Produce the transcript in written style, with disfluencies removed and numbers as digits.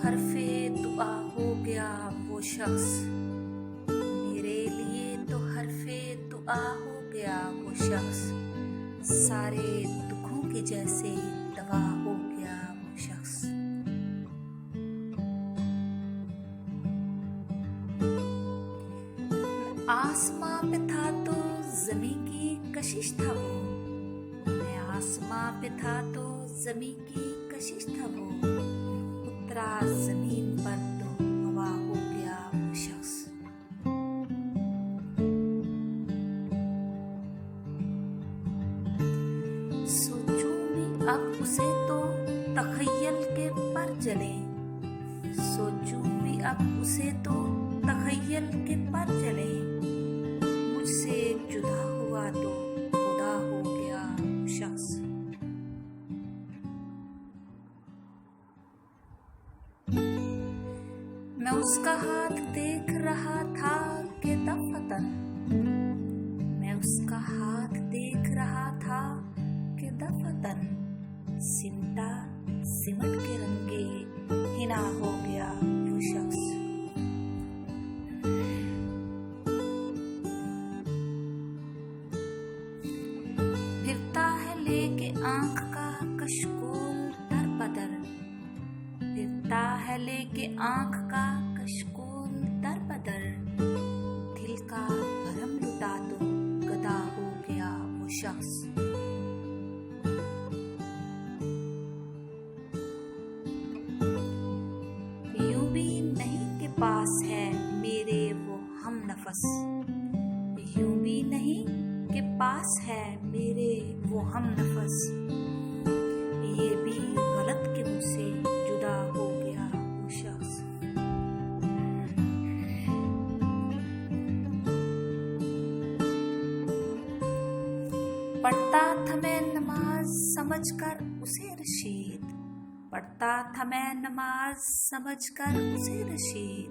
हरफे दुआ हो गया वो शख्स, मेरे लिए तो हरफे दुआ हो गया वो शख्स, सारे दुखों की जैसे दवा हो गया वो शख्स। आसमां पे था तो ज़मीं की कशिश था वो, मैं आसमां पे था तो ज़मीं की कशिश था वो, उतरा ज़मीन पर तो हवा हो गया वो शख्स। सोचूं भी अब उसे तो तख़य्युल के पर जले, सोचूं भी अब उसे तो तख़य्युल के पर जले, मुझसे जुदा हुआ तो खुदा हो गया वो शख्स। मैं उसका हाथ देख रहा था कि दफतन, मैं उसका हाथ देख रहा था कि दफतन, सिमटा सिमट के रंगे हिना हो गया वो शख्स। फिरता है लेके आंख का कशकोल दर बदर, फिरता है लेके आंख का कशकोल दर बदर, दिल का भरम लुटा तो गदा हो गया वो शख्स। यूं भी नहीं के पास है मेरे वो हम नफस, यूं भी नहीं के पास है मेरे वो हम नफस, ये भी गलत के मुझसे जुदा हो गया वो शख्स। पढ़ता था मैं नमाज समझकर उसे रशीद, पढ़ता था मैं नमाज समझकर उसे रशीद,